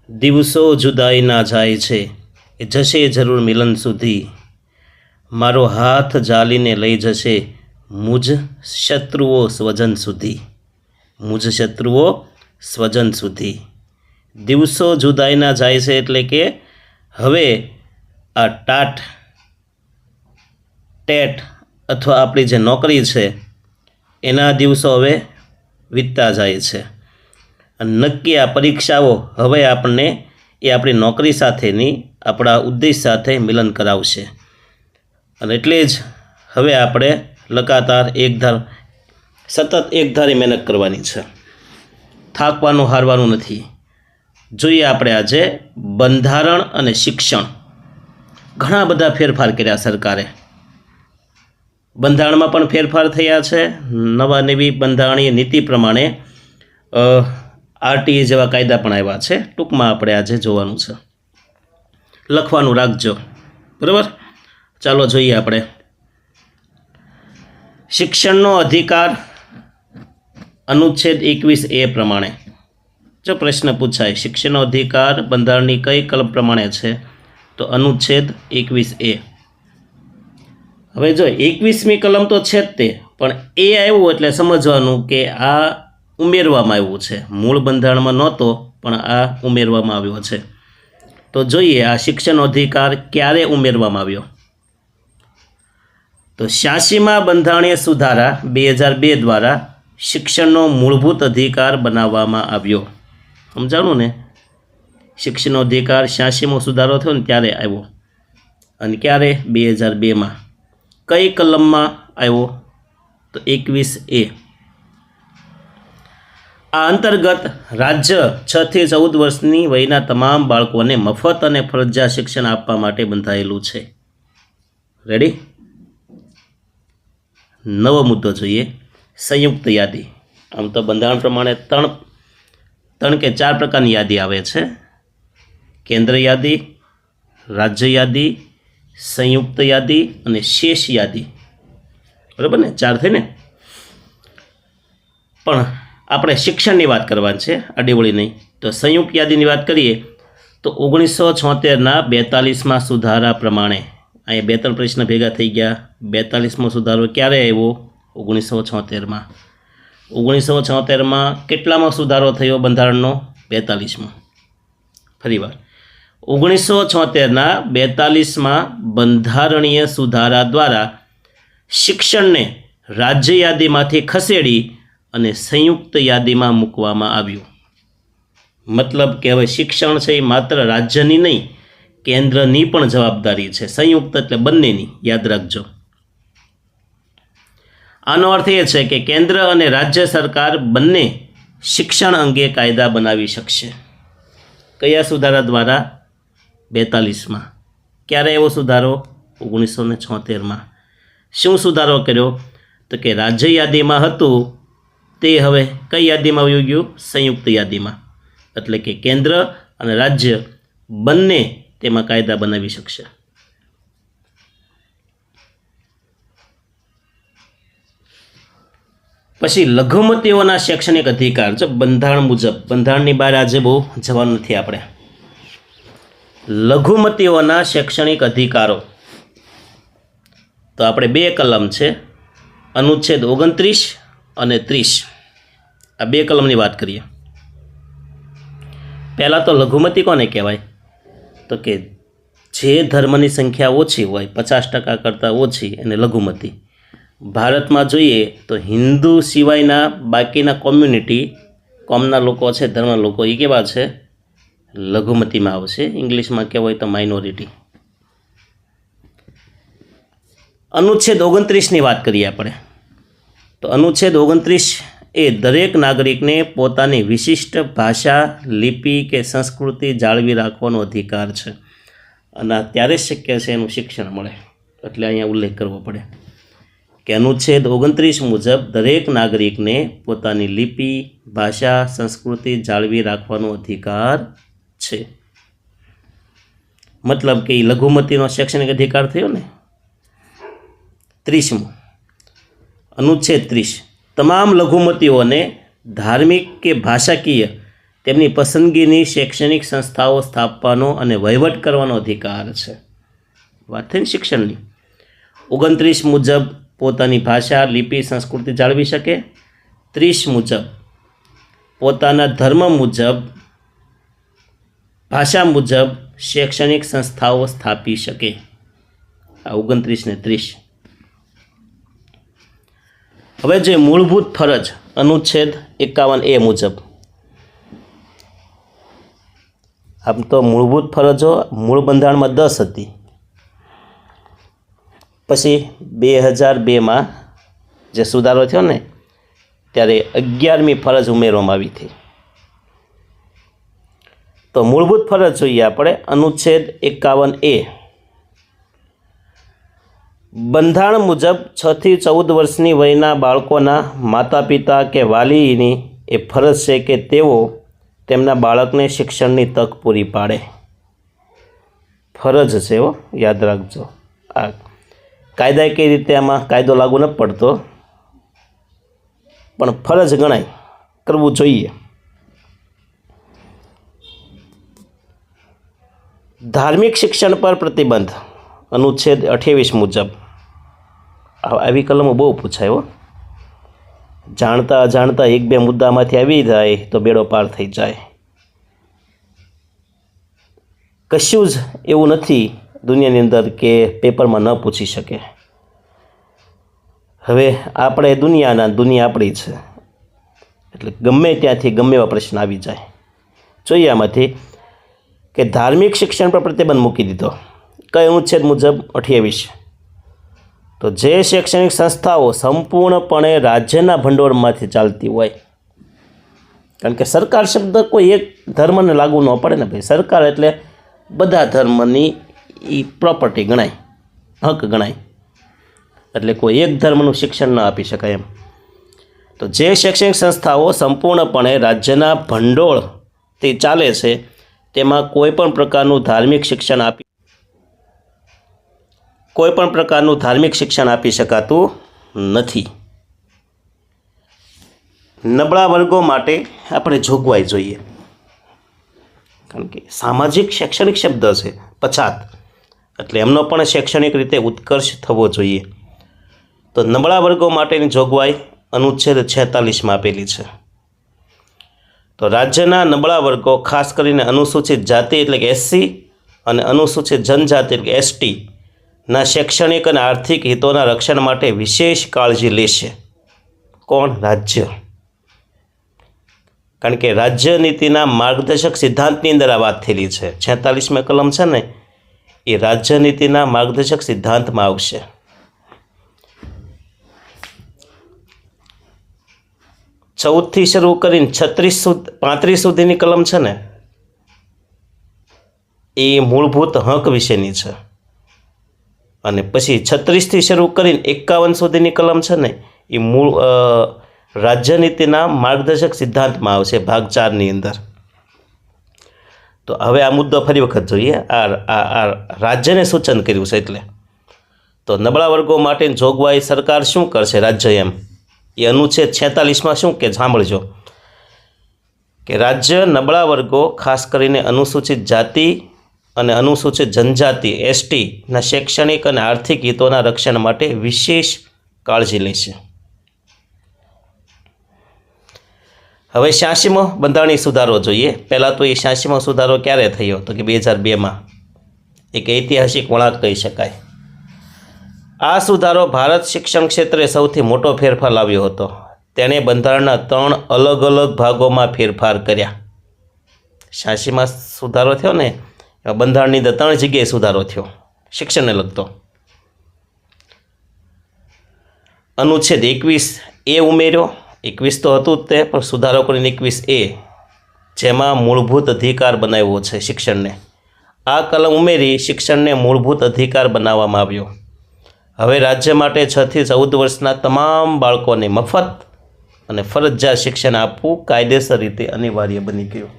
દિવસો જુદાઈના જાય છે, એ જશે જરૂર મિલન સુધી. મારો હાથ ઝાલીને લઈ જશે મુજ શત્રુઓ સ્વજન સુધી. મુજ શત્રુઓ સ્વજન સુધી. દિવસો જુદાઈના જાય છે એટલે કે હવે આ ટાટ ટેટ અથવા આપણી જે નોકરી છે એના દિવસો હવે વીતતા જાય છે. અને નક્કી આ પરીક્ષાઓ હવે આપણને એ આપણી નોકરી સાથેની આપણા ઉદ્દેશ સાથે મિલન કરાવશે. અને એટલે જ હવે આપણે લગાતાર સતત એકધારી મહેનત કરવાની છે, થાકવાનું હારવાનું નથી. જોઈએ આપણે આજે બંધારણ અને શિક્ષણ. ઘણા બધા ફેરફાર કર્યા સરકારે. બંધારણમાં પણ ફેરફાર થયા છે. નવી બંધારણીય નીતિ પ્રમાણે આરટીએ જેવા કાયદા પણ આવ્યા છે. ટૂંકમાં આપણે આજે જોવાનું છે. લખવાનું રાખજો, બરાબર. ચાલો જોઈએ આપણે શિક્ષણનો અધિકાર અનુચ્છેદ 21A પ્રમાણે. જો પ્રશ્ન પૂછાય શિક્ષણનો અધિકાર બંધારણની કઈ કલમ પ્રમાણે છે, તો અનુચ્છેદ 21A. હવે જો 21મી કલમ તો છે જ તે, પણ એ આવ્યું એટલે સમજવાનું કે આ ઉમેરવામાં આવ્યું છે. મૂળ બંધારણમાં નહોતો પણ આ ઉમેરવામાં આવ્યો છે. તો જોઈએ આ શિક્ષણનો અધિકાર ક્યારે ઉમેરવામાં આવ્યો. તો 86મા બંધારણીય સુધારા 2002 દ્વારા શિક્ષણનો મૂળભૂત અધિકાર બનાવવામાં આવ્યો. સમજાણું ને? શિક્ષણનો અધિકાર 86મો સુધારો થયો ને ત્યારે આવ્યો. અને ક્યારે? 2002માં. કઈ કલમમાં આવ્યો? તો 21A. આ અંતર્ગત રાજ્ય 6 થી 14 વર્ષની વયના તમામ બાળકોને મફત અને ફરજિયાત શિક્ષણ આપવા માટે બંધાયેલું છે. રેડી? નવો મુદ્દો જોઈએ, સંયુક્ત યાદી. આમ તો બંધારણ પ્રમાણે ત્રણ કે ચાર પ્રકારની યાદી આવે છે: કેન્દ્ર યાદી, રાજ્ય યાદી, સંયુક્ત યાદી અને શેષ યાદી. બરાબર ને? 4 થઈ ને? પણ આપણે શિક્ષણની વાત કરવાની છે, અડીવળી નહીં. તો સંયુક્ત યાદીની વાત કરીએ તો 1976ના 42મા સુધારા પ્રમાણે, અહીંયા 2-3 પ્રશ્ન ભેગા થઈ ગયા. 42મો સુધારો ક્યારે આવ્યો? 1976માં. 1976માં કેટલામાં સુધારો થયો બંધારણનો? 42મો. ફરીવાર 1976ના 42મા બંધારણીય સુધારા દ્વારા શિક્ષણને રાજ્ય યાદીમાંથી ખસેડી અને સંયુક્ત યાદીમાં મૂકવામાં આવ્યું. મતલબ કે હવે શિક્ષણ છે એ માત્ર રાજ્યની નહીં, કેન્દ્રની પણ જવાબદારી છે. સંયુક્ત એટલે બંનેની, યાદ રાખજો. આનો અર્થ એ છે કે કેન્દ્ર અને રાજ્ય સરકાર બંને શિક્ષણ અંગે કાયદા બનાવી શકશે. કયા સુધારા દ્વારા? 42માં. ક્યારે એવો સુધારો? 1976માં. શું સુધારો કર્યો? તો કે રાજ્ય યાદીમાં હતું તે હવે કઈ યાદીમાં આવી ગયું? સંયુક્ત યાદીમાં. એટલે કે કેન્દ્ર અને રાજ્ય બંને તેમાં કાયદા બનાવી શકશે. પછી લઘુમતીઓના શૈક્ષણિક અધિકાર. જો બંધારણ મુજબ, બંધારણની બહાર આજે બહુ જવાનું નથી આપણે. લઘુમતીઓના શૈક્ષણિક અધિકારો તો આપણે 2 કલમ છે, અનુચ્છેદ 29 અને 30. આ 2 કલમની વાત કરીએ. પહેલાં તો લઘુમતી કોને કહેવાય? તો કે જે ધર્મની સંખ્યા ઓછી હોય, 50% કરતાં ઓછી, એને લઘુમતી. ભારતમાં જોઈએ તો હિન્દુ સિવાયના બાકીના કોમના લોકો છે, ધર્મના લોકો, એ કેવા છે? લઘુમતીમાં આવશે. ઇંગ્લિશમાં કહેવાય તો માઇનોરિટી. અનુચ્છેદ 29ની વાત કરીએ આપણે. તો અનુચ્છેદ 29 એ દરેક નાગરિકને પોતાની વિશિષ્ટ ભાષા, લિપિ કે સંસ્કૃતિ જાળવી રાખવાનો અધિકાર છે. અને ત્યારે શક્ય છે એનું શિક્ષણ મળે. એટલે અહીંયા ઉલ્લેખ કરવો પડે કે અનુચ્છેદ 29 મુજબ દરેક નાગરિકને પોતાની લિપિ, ભાષા, સંસ્કૃતિ જાળવી રાખવાનો અધિકાર છે. મતલબ કે એ લઘુમતીનો શૈક્ષણિક અધિકાર થયો ને. 30મો અનુચ્છેદ 30 તમામ લઘુમતીઓને ધાર્મિક કે ભાષાકીય તેમની પસંદગીની શૈક્ષણિક સંસ્થાઓ સ્થાપવાનો અને વહીવટ કરવાનો અધિકાર છે. વાત થઈ શિક્ષણની. 29 મુજબ પોતાની ભાષા, લિપિ, સંસ્કૃતિ જાળવી શકે. 30 મુજબ પોતાના ધર્મ મુજબ, ભાષા મુજબ શૈક્ષણિક સંસ્થાઓ સ્થાપી શકે. આ 29 ને 30. હવે જે મૂળભૂત ફરજ અનુચ્છેદ 51A મુજબ, આમ તો મૂળભૂત ફરજો મૂળ બંધારણમાં 10 હતી, પછી 2002માં જે સુધારો થયો ને ત્યારે 11મી ફરજ ઉમેરવામાં આવી હતી. તો મૂળભૂત ફરજ જોઈએ આપણે અનુચ્છેદ 51A. બંધારણ મુજબ 6 થી 14 વર્ષની વયના બાળકોના માતા પિતા કે વાલીની એ ફરજ છે કે તેઓ તેમના બાળકને શિક્ષણની તક પૂરી પાડે. ફરજ છે, યાદ રાખજો. આ કાયદા કઈ રીતે આમાં કાયદો લાગુ ન પડતો, પણ ફરજ ગણાય, કરવું જોઈએ. ધાર્મિક શિક્ષણ પર પ્રતિબંધ અનુચ્છેદ 28 મુજબ. આવી કલમો બહુ પૂછાય. જાણતા અજાણતા 1-2 મુદ્દામાંથી આવી જાય તો બેડો પાર થઈ જાય. કશું જ એવું નથી દુનિયાની અંદર કે પેપરમાં ન પૂછી શકે. હવે આપણે દુનિયા આપણી છે, એટલે ગમે ત્યાંથી ગમે એવા પ્રશ્ન આવી જાય. જોઈએ આમાંથી કે ધાર્મિક શિક્ષણ પર પ્રતિબંધ મૂકી દીધો. કઈ અનુચ્છેદ મુજબ? 28. તો જે શૈક્ષણિક સંસ્થાઓ સંપૂર્ણપણે રાજ્યના ભંડોળમાંથી ચાલતી હોય, કારણ કે સરકાર શબ્દ કોઈ એક ધર્મને લાગુ ન પડે ને ભાઈ. સરકાર એટલે બધા ધર્મની એ પ્રોપર્ટી ગણાય, હક ગણાય, એટલે કોઈ એક ધર્મનું શિક્ષણ ન આપી શકાય એમ. તો જે શૈક્ષણિક સંસ્થાઓ સંપૂર્ણપણે રાજ્યના ભંડોળથી ચાલે છે તેમાં કોઈ પણ પ્રકારનું ધાર્મિક શિક્ષણ આપી શકાતું નથી. નબળા વર્ગો માટે આપણે જોગવાઈ જોઈએ, કારણ કે સામાજિક શૈક્ષણિક શબ્દ છે, પછાત, એટલે એમનો પણ શૈક્ષણિક રીતે ઉત્કર્ષ થવો જોઈએ. તો નબળા વર્ગો માટેની જોગવાઈ અનુચ્છેદ 46માં આપેલી છે. તો રાજ્યના નબળા વર્ગો, ખાસ કરીને અનુસૂચિત જાતિ એટલે કે SC અને અનુસૂચિત જનજાતિ એટલે કે ST ના શૈક્ષણિક અને આર્થિક હિતોના રક્ષણ માટે વિશેષ કાળજી લેશે. કોણ? રાજ્ય. કારણ કે રાજ્ય નીતિના માર્ગદર્શક સિદ્ધાંતની અંદર આ વાત થયેલી છે. 46મી કલમ છે ને, એ રાજ્ય નીતિના માર્ગદર્શક સિદ્ધાંતમાં આવશે. ચૌદથી શરૂ કરીને 35 સુધીની કલમ છે ને, એ મૂળભૂત હક વિશેની છે. અને પછી 36થી શરૂ કરીને 51 સુધીની કલમ છે ને, એ મૂળ રાજ્યનીતિના માર્ગદર્શક સિદ્ધાંતમાં આવશે, ભાગ 4ની અંદર. તો હવે આ મુદ્દો ફરી વખત જોઈએ. આ રાજ્યને સૂચન કર્યું છે એટલે. તો નબળા વર્ગો માટેની જોગવાઈ સરકાર શું કરશે? રાજ્ય એમ. એ અનુચ્છેદ 46માં શું કે સાંભળજો, કે રાજ્ય નબળા વર્ગો, ખાસ કરીને અનુસૂચિત જાતિ અને અનુસૂચિત જનજાતિ ST ના શૈક્ષણિક અને આર્થિક હિતોના રક્ષણ માટે વિશેષ કાળજી લેશે. હવે 86મો બંધારણીય સુધારો જોઈએ. પહેલાં તો એ 86મો સુધારો ક્યારે થયો? તો કે 2002માં. એક ઐતિહાસિક વળાંક કહી શકાય. આ સુધારો ભારત શિક્ષણ ક્ષેત્રે સૌથી મોટો ફેરફાર લાવ્યો હતો. તેણે બંધારણના 3 અલગ અલગ ભાગોમાં ફેરફાર કર્યા. 86માં સુધારો થયો ને, બંધારણની અંદર 3 જગ્યાએ સુધારો થયો શિક્ષણને લગતો. અનુચ્છેદ 21A ઉમેર્યો. 21 તો હતું જ તે, પણ સુધારો કરીને 21A, જેમાં મૂળભૂત અધિકાર બનાવ્યો છે શિક્ષણને. આ કલમ ઉમેરી શિક્ષણને મૂળભૂત અધિકાર બનાવવામાં આવ્યો. હવે રાજ્ય માટે 6 થી 14 વર્ષના તમામ બાળકોને મફત અને ફરજિયાત શિક્ષણ આપવું કાયદેસર રીતે અનિવાર્ય બની ગયું.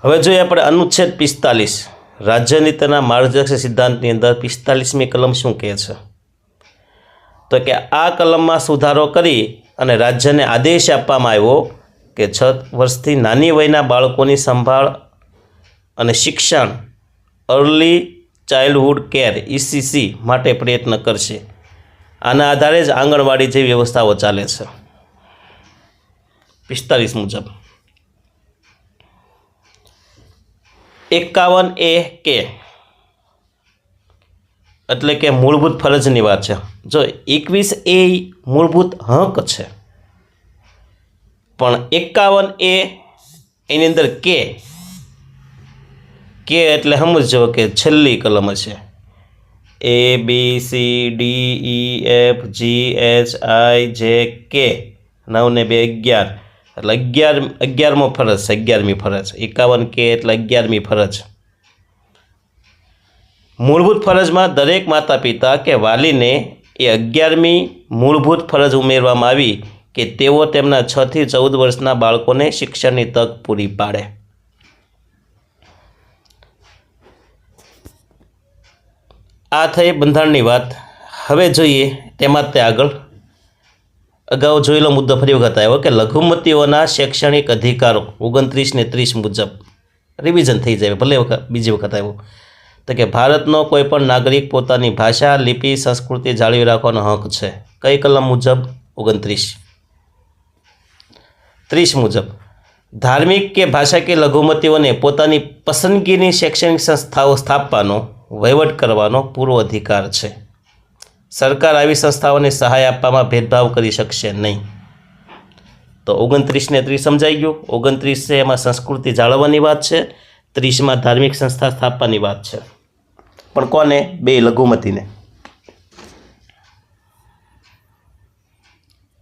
હવે જોઈએ આપણે અનુચ્છેદ 45 રાજ્યનીતિના માર્ગદર્શક સિદ્ધાંતની અંદર 45મી કલમ શું કહે છે? તો કે આ કલમમાં સુધારો કરી અને રાજ્યને આદેશ આપવામાં આવ્યો કે 6 વર્ષથી નાની વયના બાળકોની સંભાળ અને શિક્ષણ અર્લી ચાઇલ્ડહુડ કેર ECC માટે પ્રયત્ન કરશે. આના આધારે જ આંગણવાડી જેવી વ્યવસ્થાઓ ચાલે છે. 45 મુજબ 51A કે એટલે કે મૂળભૂત ફરજની વાત છે. જો 21A મૂળભૂત હક છે, પણ 51A એની અંદર કે એટલે સમજો કે છેલ્લી કલમ છે. ABCDEFGHIJK 9 ને 2 11 એટલે 11મો ફરજ છે. 11મી ફરજ 51K એટલે 11મી ફરજ. મૂળભૂત ફરજમાં દરેક માતા પિતા કે વાલીને એ 11મી મૂળભૂત ફરજ ઉમેરવામાં આવી કે તેઓ તેમના 6 થી 14 વર્ષના બાળકોને શિક્ષણની તક પૂરી પાડે. આ થઈ બંધારણની વાત. હવે જોઈએ તેમાં તે આગળ અગાઉ જોયેલો મુદ્દો ફરી વખત આવ્યો કે લઘુમતીઓના શૈક્ષણિક અધિકારો 29 ને 30 મુજબ રિવિઝન થઈ જાય, ભલે બીજી વખત આવ્યો. તો કે ભારતનો કોઈ પણ નાગરિક પોતાની ભાષા, લિપિ, સંસ્કૃતિ જાળવી રાખવાનો હક છે. કઈ કલમ મુજબ? 29. 30 મુજબ ધાર્મિક કે ભાષાકીય લઘુમતીઓને પોતાની પસંદગીની શૈક્ષણિક સંસ્થાઓ સ્થાપવાનો, વહીવટ કરવાનો પૂરો અધિકાર છે. સરકાર આવી સંસ્થાઓને સહાય આપવામાં ભેદભાવ કરી શકશે નહીં. તો 29 ને 30 સમજાઈ ગયું. 29 છે એમાં સંસ્કૃતિ જાળવવાની વાત છે, 30માં ધાર્મિક સંસ્થા સ્થાપવાની વાત છે. પણ કોને? બે લઘુમતીને.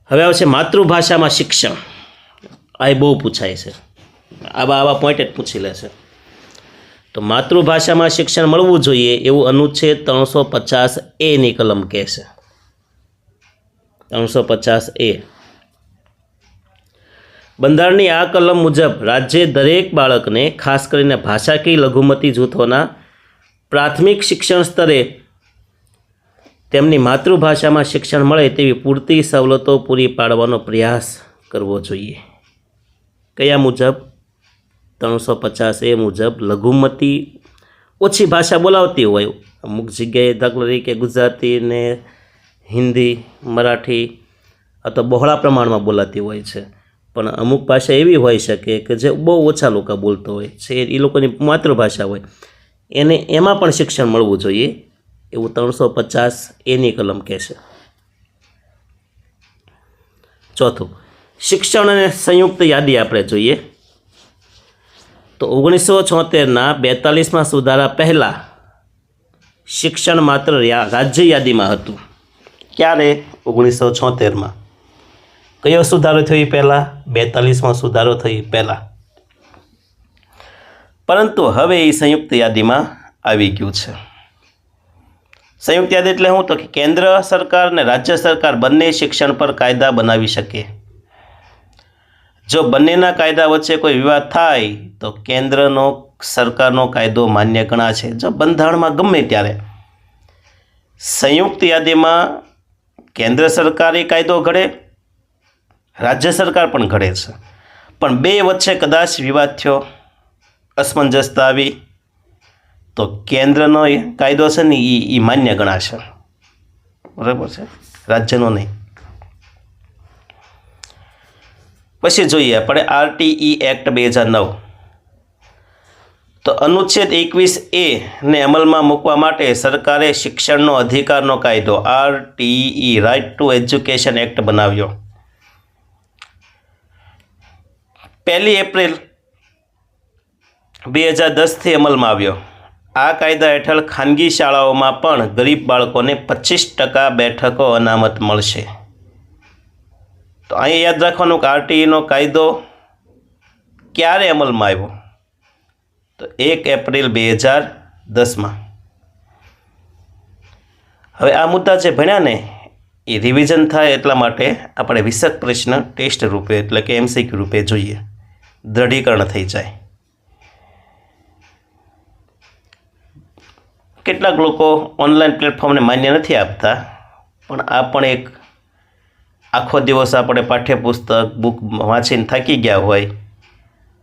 હવે આવશે માતૃભાષામાં શિક્ષણ. આ બહુ પૂછાય છે, આવા પોઈન્ટ જ પૂછી લે છે. તો માતૃભાષામાં શિક્ષણ મળવું જોઈએ એવું અનુચ્છેદ 350A કલમ કહે છે. 350A બંધારણની આ કલમ મુજબ રાજ્ય દરેક બાળકને, ખાસ કરીને ભાષાકીય લઘુમતી જૂથોના પ્રાથમિક શિક્ષણ સ્તરે તેમની માતૃભાષામાં શિક્ષણ મળે તેવી પૂરતી સવલતો પૂરી પાડવાનો પ્રયાસ કરવો જોઈએ. કયા મુજબ? 350A મુજબ લઘુમતી ઓછી ભાષા બોલાવતી હોય, અમુક જગ્યાએ દાખલા તરીકે ગુજરાતી ને હિન્દી, મરાઠી અથવા બહોળા પ્રમાણમાં બોલાતી હોય છે, પણ અમુક ભાષા એવી હોઈ શકે કે જે બહુ ઓછા લોકો બોલતો હોય છે, એ લોકોની માતૃભાષા હોય, એને એમાં પણ શિક્ષણ મળવું જોઈએ એવું 350A કલમ કહે છે. ચોથું, શિક્ષણ અને સંયુક્ત યાદી આપણે જોઈએ તો 1976ના 42માં સુધારા પહેલાં શિક્ષણ માત્ર રાજ્ય યાદીમાં હતું. ક્યારે? 1976માં. કયો સુધારો થયો પહેલાં? 42માં સુધારો થયો પહેલાં. પરંતુ હવે એ સંયુક્ત યાદીમાં આવી ગયું છે. સંયુક્ત યાદી એટલે શું? તો કે કેન્દ્ર સરકાર અને રાજ્ય સરકાર બંને શિક્ષણ પર કાયદા બનાવી શકે. જો બંનેના કાયદા વચ્ચે કોઈ વિવાદ થાય તો કેન્દ્રનો સરકારનો કાયદો માન્ય ગણાશે. જો બંધારણમાં ગમે ત્યારે સંયુક્ત યાદીમાં કેન્દ્ર સરકારે કાયદો ઘડે, રાજ્ય સરકાર પણ ઘડે છે, પણ બે વચ્ચે કદાચ વિવાદ થયો, અસમંજસતા આવી, તો કેન્દ્રનો કાયદો છે ને એ માન્ય ગણાશે. બરાબર છે, રાજ્યનો નહીં. પછી જોઈએ આપણે RTE એક્ટ 2009. તો અનુચ્છેદ 21A ને અમલમાં મૂકવા માટે સરકારે શિક્ષણનો અધિકારનો કાયદો RTE right to education act બનાવ્યો. 1 એપ્રિલ 2010થી અમલમાં આવ્યો. આ કાયદા હેઠળ ખાનગી શાળાઓમાં પણ ગરીબ બાળકોને 25% બેઠકો અનામત મળશે. તો અહીંયા યાદ રાખવાનું કે RTEનો કાયદો ક્યારે અમલમાં આવ્યો? તો 1 એપ્રિલ 2010માં. હવે આ મુદ્દા જે ભણ્યા ને એ રિવિઝન થાય એટલા માટે આપણે વિશદ પ્રશ્ન ટેસ્ટ રૂપે એટલે કે MCQ રૂપે જોઈએ, દ્રઢીકરણ થઈ જાય. કેટલાક લોકો ઓનલાઈન પ્લેટફોર્મને માન્ય નથી આપતા, પણ આ પણ એક આખો દિવસ આપણે પાઠ્યપુસ્તક બુક વાંચીને થાકી ગયા હોય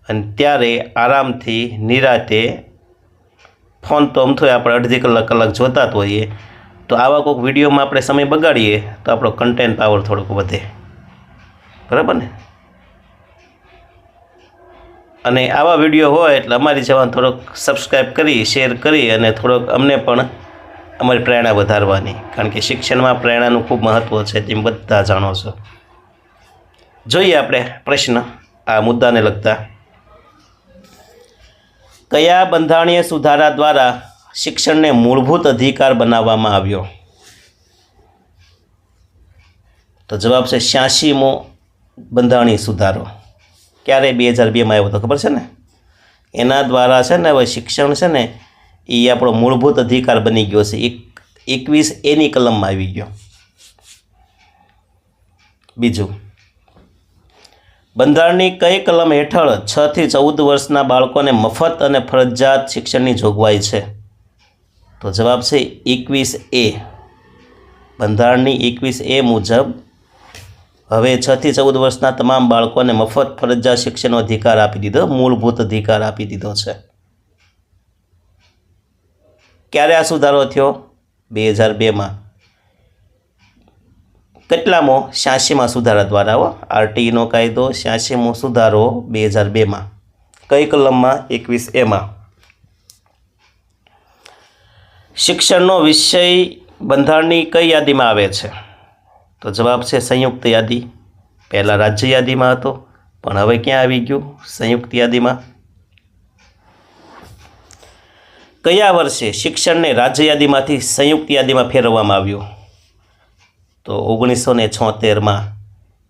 અને ત્યારે આરામથી નિરાતે ફોન તો અમથોય આપણે અડધી કલાક જોતા જ હોઈએ, તો આવા કોઈક વિડીયોમાં આપણે સમય બગાડીએ તો આપણો કન્ટેન્ટ પાવર થોડોક વધે, બરાબર ને? અને આવા વિડીયો હોય એટલે અમારી જવાન થોડોક સબસ્ક્રાઈબ કરી, શેર કરી અને થોડોક અમને પણ અમારી પ્રેરણા વધારવાની, કારણ કે શિક્ષણમાં પ્રેરણાનું ખૂબ મહત્ત્વ છે, તેમ બધા જાણો છો. જોઈએ આપણે પ્રશ્ન આ મુદ્દાને લગતા. કયા બંધારણીય સુધારા દ્વારા શિક્ષણને મૂળભૂત અધિકાર બનાવવામાં આવ્યો? તો જવાબ છે 86મો બંધારણીય સુધારો. ક્યારે? 2002માં આવ્યો તો ખબર છે ને? એના દ્વારા છે ને હવે શિક્ષણ છે ને એ આપણો મૂળભૂત અધિકાર બની ગયો છે. 21A કલમમાં આવી ગયો. બીજું, બંધારણની કઈ કલમ હેઠળ 6 થી 14 વર્ષના બાળકોને મફત અને ફરજિયાત શિક્ષણની જોગવાઈ છે? તો જવાબ છે 21A. બંધારણની 21A મુજબ હવે 6 થી 14 વર્ષના તમામ બાળકોને મફત ફરજિયાત શિક્ષણનો અધિકાર આપી દીધો, મૂળભૂત અધિકાર આપી દીધો છે. ક્યારે આ સુધારો થયો? 2002માં. કેટલામો? 86મા સુધારા દ્વારા. આરટીઈનો કાયદો 86મો સુધારો 2002માં. કઈ કલમમાં? 21Aમાં. શિક્ષણનો વિષય બંધારણની કઈ યાદીમાં આવે છે? તો જવાબ છે સંયુક્ત યાદી. પહેલાં રાજ્ય યાદીમાં હતો, પણ હવે ક્યાં આવી ગયું? સંયુક્ત યાદીમાં. કયા વર્ષે શિક્ષણને રાજ્ય યાદીમાંથી સંયુક્ત યાદીમાં ફેરવવામાં આવ્યું? તો 1976માં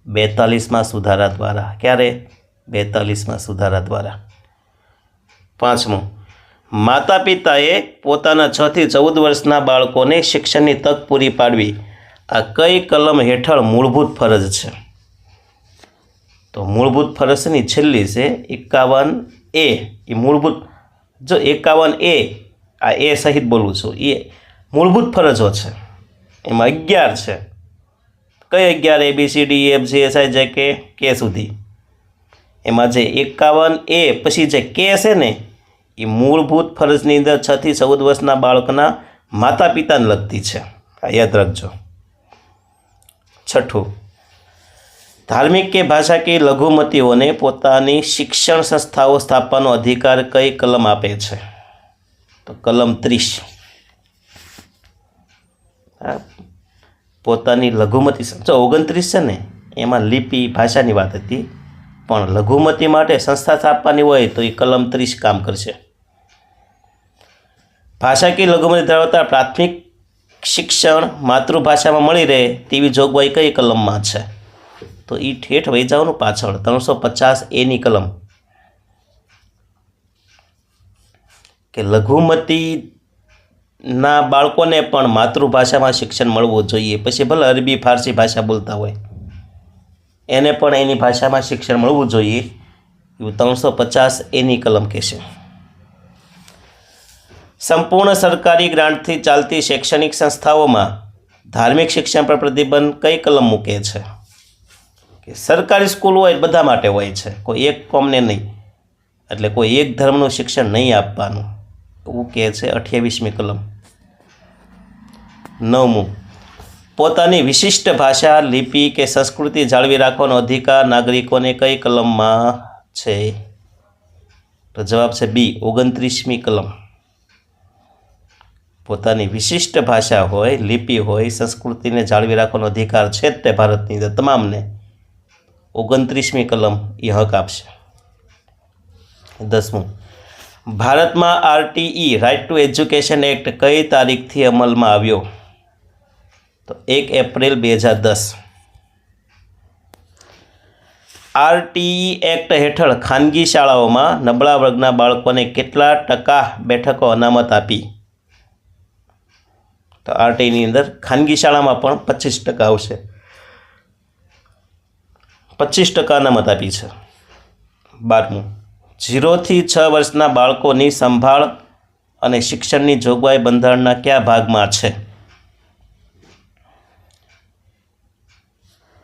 42મા સુધારા દ્વારા. ક્યારે? 42મા સુધારા દ્વારા. પાંચમું, માતા પિતાએ પોતાના 6 થી 14 વર્ષના બાળકોને શિક્ષણની તક પૂરી પાડવી આ કઈ કલમ હેઠળ મૂળભૂત ફરજ છે? તો મૂળભૂત ફરજની છેલ્લી છે 51A. એ મૂળભૂત, જો 51A, આ એ સહિત બોલું છું, એ મૂળભૂત ફરજો છે. એમાં 11 છે. કઈ 11? ABCDEFGHIJK સુધી. એમાં જે 51A પછી જે K છે ને એ મૂળભૂત ફરજની અંદર 6 થી 14 વર્ષના બાળકના માતા પિતાને લગતી છે. આ યાદ રાખજો. છઠ્ઠું, ધાર્મિક કે ભાષાકીય લઘુમતીઓને પોતાની શિક્ષણ સંસ્થાઓ સ્થાપવાનો અધિકાર કઈ કલમ આપે છે? તો કલમ 30. પોતાની લઘુમતી, જો 29 છે ને એમાં લિપિ ભાષાની વાત હતી, પણ લઘુમતી માટે સંસ્થા સ્થાપવાની હોય તો એ કલમ 30 કામ કરશે. ભાષાકીય લઘુમતી ધરાવતા પ્રાથમિક શિક્ષણ માતૃભાષામાં મળી રહે તેવી જોગવાઈ કઈ કલમમાં છે? તો એ ઠેઠ વહી જવાનું પાછળ 350A કલમ, કે લઘુમતીના બાળકોને પણ માતૃભાષામાં શિક્ષણ મળવું જોઈએ. પછી ભલે અરબી ફારસી ભાષા બોલતા હોય એને પણ એની ભાષામાં શિક્ષણ મળવું જોઈએ, એવું 350A કલમ કહેશે. સંપૂર્ણ સરકારી ગ્રાન્ટથી ચાલતી શૈક્ષણિક સંસ્થાઓમાં ધાર્મિક શિક્ષણ પર પ્રતિબંધ કઈ કલમ મૂકે છે? કે સરકારી સ્કૂલ હોય બધા માટે હોય છે, કોઈ એક કોમને નહીં, એટલે કોઈ એક ધર્મનું શિક્ષણ નહીં આપવાનું એવું કહે છે 28મી કલમ. 9મું, પોતાની વિશિષ્ટ ભાષા, લિપિ કે સંસ્કૃતિ જાળવી રાખવાનો અધિકાર નાગરિકોને કઈ કલમમાં છે? તો જવાબ છે B, 29મી કલમ. પોતાની વિશિષ્ટ ભાષા હોય, લિપિ હોય, સંસ્કૃતિને જાળવી રાખવાનો અધિકાર છે જ તે ભારતની અંદર તમામને. 29મી કલમ એ હક આપશે. 10મું, ભારતમાં RTE right to education act કઈ તારીખથી અમલમાં આવ્યો? તો 1 એપ્રિલ 2010. RTE એક્ટ હેઠળ ખાનગી શાળાઓમાં નબળા વર્ગના બાળકોને કેટલા ટકા બેઠકો અનામત આપી? તો RTEની અંદર ખાનગી શાળામાં પણ 25% આવશે. 25% અનામત આપી છે. 12મું, 0 થી 6 વર્ષના બાળકોની સંભાળ અને શિક્ષણની જોગવાઈ બંધારણના કયા ભાગમાં છે?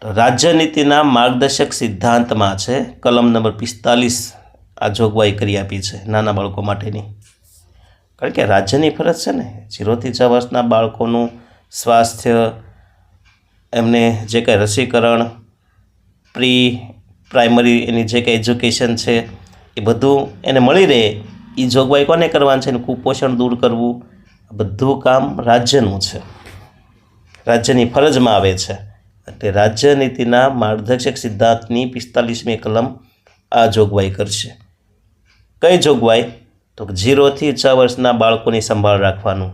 તો રાજ્યનીતિના માર્ગદર્શક સિદ્ધાંતમાં છે. કલમ નંબર 45 આ જોગવાઈ કરી આપી છે નાના બાળકો માટેની. કારણ કે રાજ્યની ફરજ છે ને 0 થી 6 વર્ષના બાળકોનું સ્વાસ્થ્ય, એમને જે કંઈ રસીકરણ, પ્રાઇમરી એની જે કંઈ એજ્યુકેશન છે એ બધું એને મળી રહે, એ જોગવાઈ કોને કરવાની છે? અને કુપોષણ દૂર કરવું, બધું કામ રાજ્યનું છે, રાજ્યની ફરજમાં આવે છે. એટલે રાજ્યનીતિના માર્ગદર્શક સિદ્ધાંતની 45મી કલમ આ જોગવાઈ કરશે. કઈ જોગવાઈ? તો 0 થી 6 વર્ષના બાળકોની સંભાળ રાખવાનું,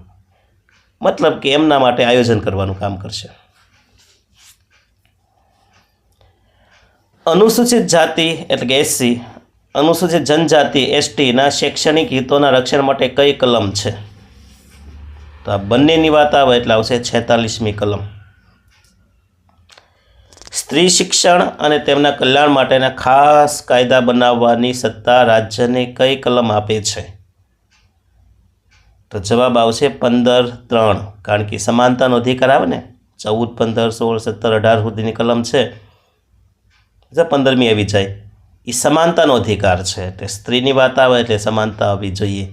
મતલબ કે એમના માટે આયોજન કરવાનું કામ કરશે. અનુસૂચિત જાતિ એટલે કે SC, અનુસૂચિત જનજાતિ STના શૈક્ષણિક હિતોના રક્ષણ માટે કઈ કલમ છે? તો આ બંનેની વાત આવે એટલે આવશે 46મી કલમ. સ્ત્રી શિક્ષણ અને તેમના કલ્યાણ માટેના ખાસ કાયદા બનાવવાની સત્તા રાજ્યને કઈ કલમ આપે છે? તો જવાબ આવશે 15(3), કારણ કે સમાનતાનો અધિકાર આવે ને, 14, 15, 16, 17, 18 સુધીની કલમ છે, 15મી આવી જાય, એ સમાનતાનો અધિકાર છે. એટલે સ્ત્રીની વાત આવે એટલે સમાનતા આવવી જોઈએ.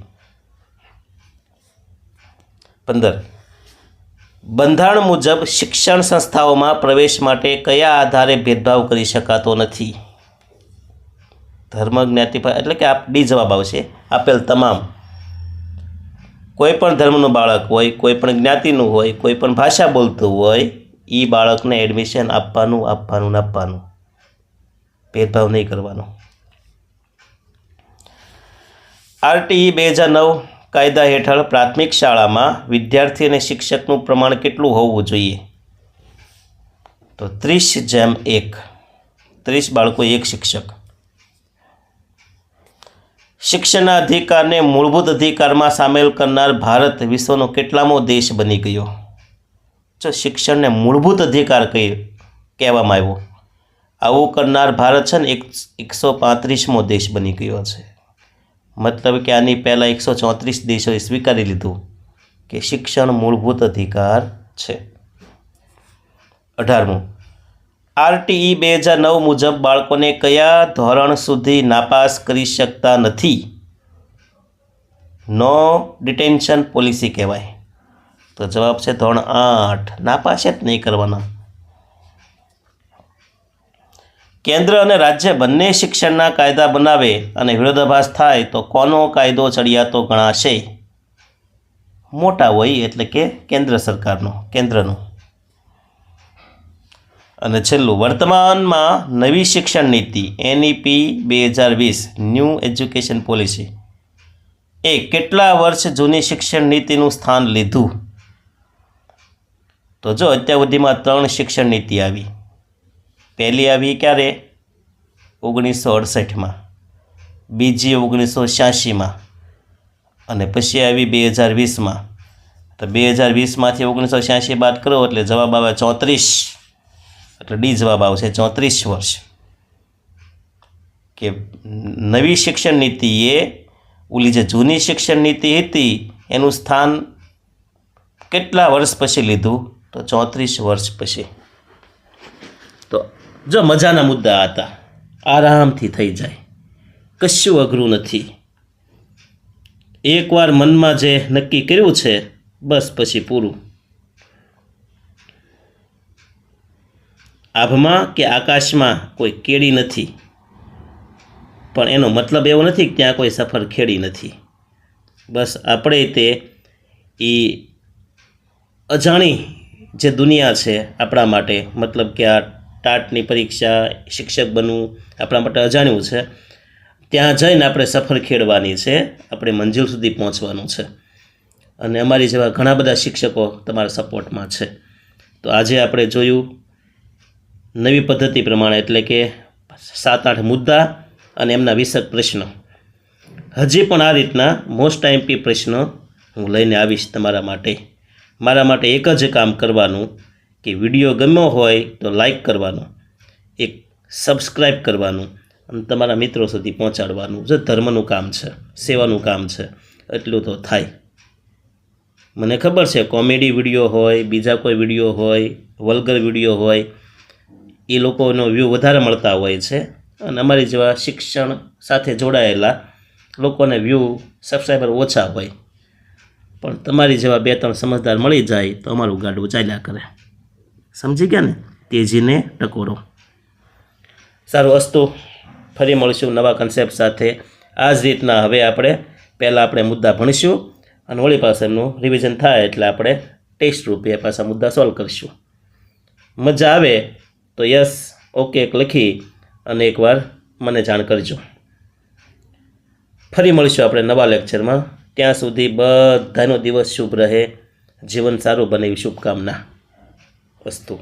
15, બંધારણ મુજબ શિક્ષણ સંસ્થાઓમાં પ્રવેશ માટે કયા આધારે ભેદભાવ કરી શકાતો નથી? ધર્મ, જ્ઞાતિ એટલે કે ડી જવાબ આવશે. આપેલ તમામ કોઈ પણ ધર્મનું બાળક હોય, કોઈ પણ જ્ઞાતિનું હોય, કોઈ પણ ભાષા બોલતું હોય, એ બાળકને એડમિશન આપવાનું. ભેદભાવ નહીં કરવાનો. RTE 2009 કાયદા હેઠળ પ્રાથમિક શાળામાં વિદ્યાર્થી અને શિક્ષકનું પ્રમાણ કેટલું હોવું જોઈએ? તો 30:1, 30 બાળકો 1 શિક્ષક. શિક્ષણના અધિકારને મૂળભૂત અધિકારમાં સામેલ કરનાર ભારત વિશ્વનો કેટલામો દેશ બની ગયો? જો શિક્ષણને મૂળભૂત અધિકાર કહેવામાં આવ્યો, આવું કરનાર ભારત છે ને 135મો દેશ બની ગયો છે. મતલબ કે આની પહેલાં 134 દેશોએ સ્વીકારી લીધું કે શિક્ષણ મૂળભૂત અધિકાર છે. 18મું, RTE 2009 મુજબ બાળકોને કયા ધોરણ સુધી નાપાસ કરી શકતા નથી? નો ડિટેન્શન પોલિસી કહેવાય. તો જવાબ છે ધોરણ 8. નાપાસ જ નહીં કરવાના. કેન્દ્ર અને રાજ્ય બંને શિક્ષણના કાયદા બનાવે અને વિરોધાભાસ થાય તો કોનો કાયદો ચડિયાતો ગણાશે? મોટા હોય એટલે કે કેન્દ્ર સરકારનો, કેન્દ્રનો. અને છેલ્લું, વર્તમાનમાં નવી શિક્ષણ નીતિ NEP 2020 ન્યૂ એજ્યુકેશન પોલિસી એ કેટલા વર્ષ જૂની શિક્ષણ નીતિનું સ્થાન લીધું? તો જો અત્યાર સુધીમાં 3 શિક્ષણ નીતિ આવી. પહેલી આવી ક્યારે? 1968માં, બીજી 1986માં, અને પછી આવી 2020માં. તો 2020માંથી 1986 બાદ કરો એટલે જવાબ આવે 34. એટલે ડી જવાબ આવશે 34 વર્ષ. કે નવી શિક્ષણ નીતિએ ઓલી જે જૂની શિક્ષણ નીતિ હતી એનું સ્થાન કેટલા વર્ષ પછી લીધું? તો 34 વર્ષ પછી. તો જો મજાના મુદ્દા હતા, આરામથી થઈ જાય, કશું અઘરું નથી. એકવાર મનમાં જે નક્કી કર્યું છે બસ પછી પૂરું. આભમાં કે આકાશમાં કોઈ કેડી નથી, પણ એનો મતલબ એવો નથી કે ત્યાં કોઈ સફર ખેડી નથી. બસ આપણે તે એ અજાણી જે દુનિયા છે આપણા માટે, મતલબ કે આ ટાટની પરીક્ષા, શિક્ષક બનવું આપણા માટે અજાણ્યું છે. ત્યાં જઈને આપણે સફર ખેડવાની છે, આપણે મંજિલ સુધી પહોંચવાનું છે. અને અમારી જેવા ઘણા બધા શિક્ષકો તમારા સપોર્ટમાં છે. તો આજે આપણે જોયું નવી પદ્ધતિ પ્રમાણે, એટલે કે 7-8 મુદ્દા અને એમના 20 પ્રશ્નો. હજી પણ આ રીતના મોસ્ટ IMP પ્રશ્નો હું લઈને આવીશ તમારા માટે. મારા માટે એક જ કામ કરવાનું કે વિડીયો ગમ્યો હોય તો લાઈક કરવાનું, એક સબસ્ક્રાઈબ કરવાનું અને તમારા મિત્રો સુધી પહોંચાડવાનું. જો ધર્મનું કામ છે, સેવાનું કામ છે, એટલું તો થાય. મને ખબર છે કોમેડી વિડીયો હોય, બીજા કોઈ વિડીયો હોય, વલ્ગર વિડીયો હોય, એ લોકોનો વ્યૂ વધારે મળતા હોય છે અને અમારી જેવા શિક્ષણ સાથે જોડાયેલા લોકોને વ્યૂ સબસ્ક્રાઈબર ઓછા હોય. પણ તમારી જેવા 2-3 સમજદાર મળી જાય તો અમારું ગાડું ચાલ્યા કરે. સમજી ગયા ને? તેજીને ટકોરો. સારું, અસ્તુ. ફરી મળીશું નવા કન્સેપ્ટ સાથે. આ જ રીતના હવે પહેલાં આપણે મુદ્દા ભણીશું અને વળી પાછળનું રિવિઝન થાય એટલે આપણે ટેસ્ટ રૂપે પાછા મુદ્દા સોલ્વ કરીશું. મજા આવે તો યસ ઓકે લખી અને એકવાર મને જાણ કરજો. ફરી મળીશું આપણે નવા લેક્ચરમાં. ત્યાં સુધી બધાનો દિવસ શુભ રહે, જીવન સારું બને એવી શુભકામના. અસ્તુ.